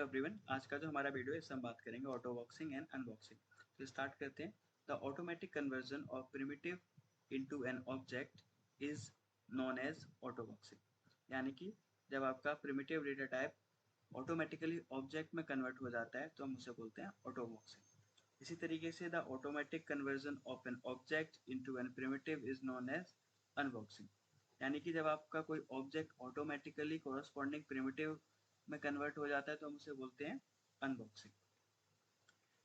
Everyone, आज का जो हमारा वीडियो है इससे हम बात करेंगे ऑटो बॉक्सिंग एंड अनबॉक्सिंग। तो स्टार्ट करते हैं। The automatic conversion of primitive into an object is known as auto boxing. यानी कि जब आपका primitive data type automatically object में कन्वर्ट हो जाता है तो हम उसे बोलते हैं ऑटो बॉक्सिंग। इसी तरीके से the automatic conversion of an object into an primitive is known as unboxing. यानी कि जब आपका कोई ऑब्जेक्ट ऑटोमेटिकली कोरस्पॉन्डिंग प्रिमिटिव में कन्वर्ट हो जाता है तो हम उसे बोलते हैं अनबॉक्सिंग।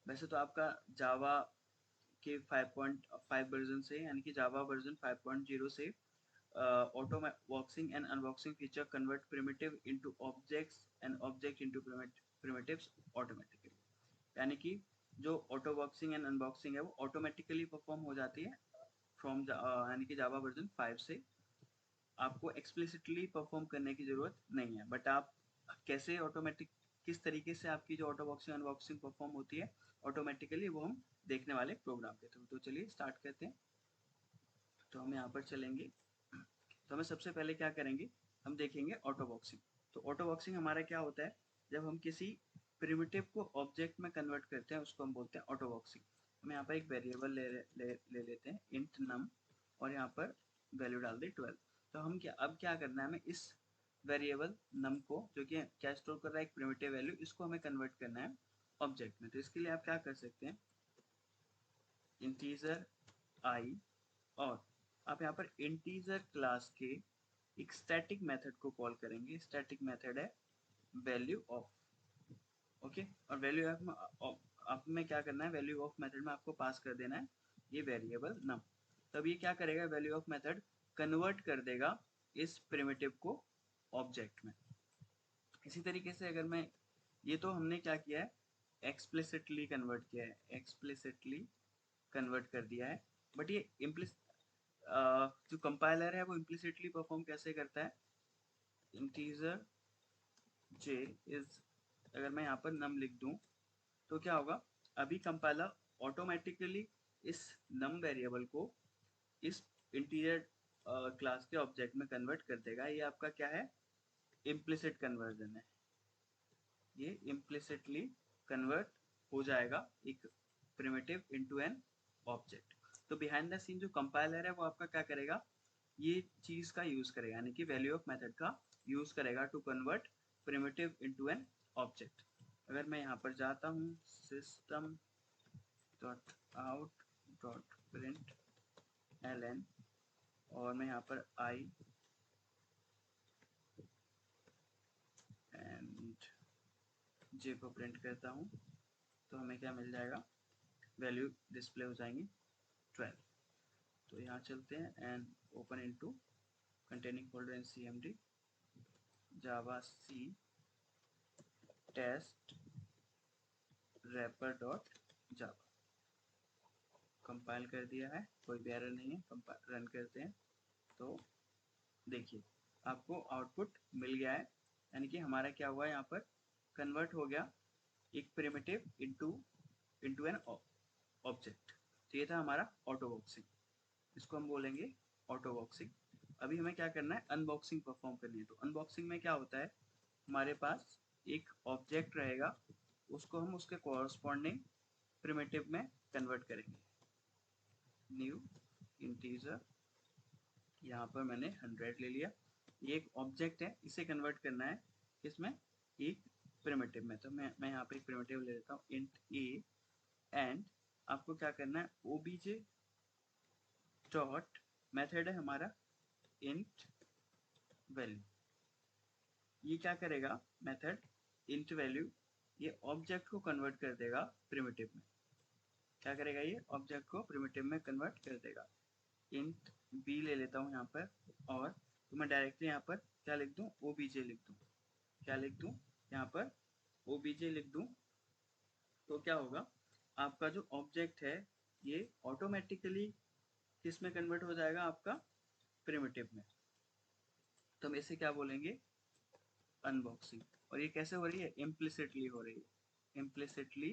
वैसे तो आपका जावा के 5.5 वर्जन से यानी कि जावा वर्जन 5.0 से auto boxing and unboxing feature convert primitive into objects and object into primitives automatically. यानी कि जो ऑटो बॉक्सिंग एंड अनबॉक्सिंग है वो ऑटोमेटिकली परफॉर्म हो जाती है फ्रॉम यानी कि जावा वर्जन 5 से। आपको एक्सप्लिसिटली परफॉर्म करने की जरूरत नहीं है, बट आप कैसे ऑटोमेटिक किस तरीके से आपकी जो ऑटो बॉक्सिंग अनबॉक्सिंग परफॉर्म होती है ऑटोमेटिकली वो हम देखने वाले प्रोग्राम के थ्रू। तो चलिए स्टार्ट करते हैं। तो हम यहाँ पर चलेंगे। तो हमें सबसे पहले क्या करेंगे, हम देखेंगे ऑटो बॉक्सिंग। तो ऑटो बॉक्सिंग हमारा क्या होता है, जब हम किसी प्रिमिटिव को ऑब्जेक्ट में कन्वर्ट करते हैं उसको हम बोलते हैं ऑटो बॉक्सिंग। हम यहाँ पर एक वेरिएबल ले लेते हैं इंट नम और यहाँ पर वैल्यू डाल दें 12। तो हम अब क्या करना है, हमें इस वेरिएबल नम को जो कि क्या स्टोर कर रहा है एक प्रिमिटिव वैल्यू, इसको हमें कन्वर्ट करना है ऑब्जेक्ट में। तो इसके लिए आप क्या कर सकते हैं, इंटीजर आई और आप यहाँ पर इंटीजर क्लास के एक स्टैटिक मेथड को कॉल करेंगे। स्टैटिक मेथड है वैल्यू ऑफ। ओके, और वैल्यू ऑफ आप में क्या करना है, वैल्यू ऑफ मेथड में आपको पास कर देना है ये वेरिएबल नम। तब ये क्या करेगा, वैल्यू ऑफ मेथड कन्वर्ट कर देगा इस प्रिमिटिव को ऑब्जेक्ट में। इसी तरीके से अगर मैं ये तो हमने क्या किया है, एक्सप्लिसिटली कन्वर्ट किया है, एक्सप्लिसिटली कन्वर्ट कर दिया है। बट ये जो कंपाइलर है वो इम्प्लिसिटली परफॉर्म कैसे करता है, इंटीजर जे इज, अगर मैं यहाँ पर नम लिख दूं तो क्या होगा, अभी कंपाइलर ऑटोमेटिकली इस नम वेरिएबल को इस इंटीजर क्लास के ऑब्जेक्ट में कन्वर्ट कर देगा। ये आपका क्या है, इम्प्लिसिट कन्वर्जन है। ये इम्प्लिसिटली कन्वर्ट हो जाएगा एक प्रिमिटिव इनटू एन ऑब्जेक्ट। तो बिहाइंड द सीन जो कंपाइलर है वो आपका क्या करेगा, ये चीज का यूज करेगा, यानी कि वैल्यू ऑफ मेथड का यूज करेगा to convert primitive into an object. अगर मैं यहाँ पर जाता हूँ system dot out dot println और मैं यहाँ पर आई एंड जे को प्रिंट करता हूँ तो हमें क्या मिल जाएगा, वैल्यू डिस्प्ले हो जाएंगी 12। तो यहाँ चलते हैं and open into containing folder in cmd javac test wrapper dot Java. Compile कर दिया है, कोई भी एरर नहीं है। रन करते हैं तो देखिए आपको आउटपुट मिल गया है, यानी कि हमारा क्या हुआ है, यहाँ पर कन्वर्ट हो गया एक primitive into into an object. तो ये था हमारा ऑटो बॉक्सिंग, इसको हम बोलेंगे ऑटो बॉक्सिंग। अभी हमें क्या करना है, अनबॉक्सिंग परफॉर्म करनी है। तो अनबॉक्सिंग में क्या होता है, हमारे पास एक ऑब्जेक्ट रहेगा, उसको हम उसके कॉरस्पॉन्डिंग प्रिमिटिव में कन्वर्ट करेंगे। न्यू इंटीजर, यहाँ पर मैंने 100 ले लिया। ये एक ऑब्जेक्ट है, इसे कन्वर्ट करना है इसमें एक प्रिमिटिव में। तो मैं यहाँ पे एक प्रिमिटिव ले लेता हूँ इंट ए एंड आपको क्या करना है, obj डॉट मेथड है हमारा इंट वैल्यू। ये क्या करेगा मेथड इंट वैल्यू, ये ऑब्जेक्ट को कन्वर्ट कर देगा प्रिमिटिव में। क्या करेगा, ये ऑब्जेक्ट को प्रिमिटिव में कन्वर्ट कर देगा। इंट बी ले लेता हूँ यहाँ पर और तो मैं डायरेक्टली यहाँ पर क्या लिख दूँ, obj लिख दूँ। क्या लिख दूँ, यहाँ पर obj लिख दूँ। तो क्या होगा, आपका जो ऑब्जेक्ट है ये ऑटोमेटिकली किस में कन्वर्ट हो जाएगा, आपका प्रिमिटिव में। तो हम इसे क्या बोलेंगे, अनबॉक्सिंग। और ये कैसे हो रही है, इम्प्लिसिटली हो रही है, इम्प्लिसिटली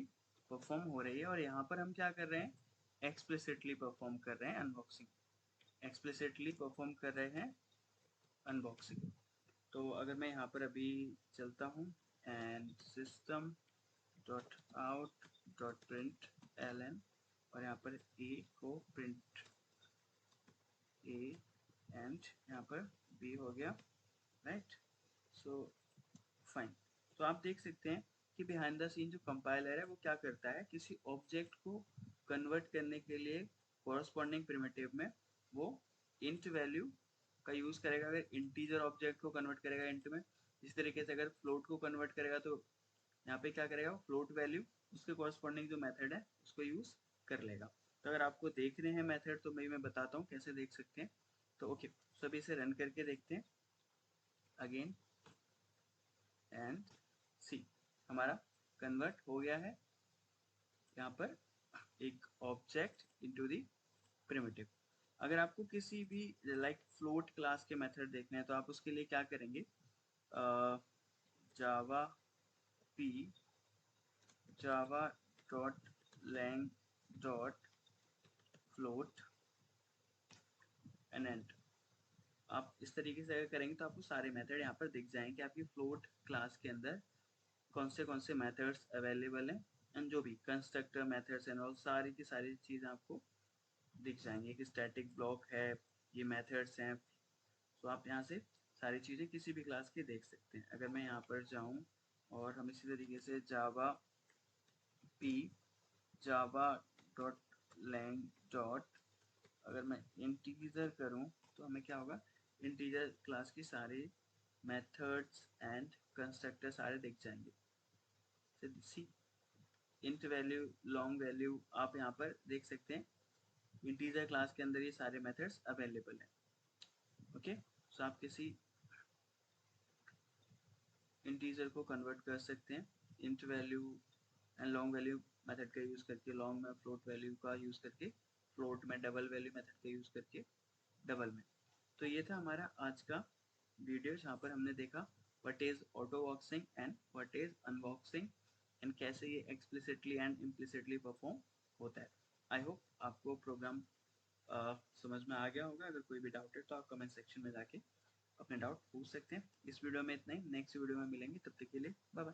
परफॉर्म हो रही है। और यहाँ पर हम क्या कर रहे हैं, एक्सप्लिसिटली परफॉर्म कर रहे हैं अनबॉक्सिंग, एक्सप्लिसिटली परफॉर्म कर रहे हैं अनबॉक्सिंग। तो अगर मैं यहाँ पर अभी चलता हूँ and system dot out dot println और यहाँ पर ए को प्रिंट ए एंड यहाँ पर बी हो गया, राइट। So fine. तो आप देख सकते हैं कि बिहाइंड द सीन जो कंपाइलर है वो क्या करता है, किसी ऑब्जेक्ट को कन्वर्ट करने के लिए कोरस्पॉन्डिंग प्रिमिटिव में वो इंट वैल्यू का यूज़ करेगा। अगर इंटीजर ऑब्जेक्ट को कन्वर्ट करेगा इंट में, इस तरीके से अगर फ्लोट को कन्वर्ट करेगा तो यहाँ पे क्या करेगा, फ्लोट वैल्यू उसके कोरस्पॉन्डिंग जो मेथड है उसको यूज़ कर लेगा। तो अगर आपको देख रहे हैं मेथड तो मैं बताता हूँ कैसे देख सकते हैं। तो ओके, सभी इसे रन करके देखते हैं अगेन एंड सी, हमारा कन्वर्ट हो गया है यहाँ पर एक ऑब्जेक्ट इनटू दी प्रिमिटिव। अगर आपको किसी भी लाइक फ्लोट क्लास के मेथड देखने हैं तो आप उसके लिए क्या करेंगे, javap Java dot lang dot float and enter. आप इस तरीके से अगर करेंगे तो आपको सारे मेथड यहाँ पर दिख जाएंगे आपकी फ्लोट क्लास के अंदर कौन से मेथड्स अवेलेबल हैं, एंड जो भी कंस्ट्रक्टर मेथड्स एंड ऑल सारी की सारी चीज़ आपको दिख जाएंगे कि स्टैटिक ब्लॉक है, ये मेथड्स हैं। तो आप यहाँ से सारी चीज़ें किसी भी क्लास की देख सकते हैं। अगर मैं यहाँ पर जाऊँ और हम इसी तरीके से javap Java dot lang dot, अगर मैं इंटीजर करूँ तो हमें क्या होगा, इंटीजर क्लास की सारी मेथड्स एंड कंस्ट्रक्टर सारे दिख जाएंगे। सी इंट वैल्यू लॉन्ग वैल्यू आप यहाँ पर देख सकते हैं, इंटीजर क्लास के अंदर ये सारे मेथड्स अवेलेबल हैं। ओके, सो आप किसी इंटीजर को कन्वर्ट कर सकते हैं int value and long value method का यूज़ करके, लॉन्ग में फ्लोट वैल्यू का यूज़ करके, फ्लोट में डबल वैल्यू मेथड का यूज़ करके डबल में। तो ये था हमारा आज का वीडियो जहाँ पर हमने देखा what is auto boxing and what is unboxing and कैसे ये एक्सप्लिसिटली एंड इम्प्लिसिटली परफॉर्म होता है। आई होप आपको प्रोग्राम समझ में आ गया होगा। अगर कोई भी डाउट है तो आप कमेंट सेक्शन में जाके अपने डाउट पूछ सकते हैं। इस वीडियो में इतना ही, नेक्स्ट वीडियो में मिलेंगे, तब तक के लिए बाय बाय।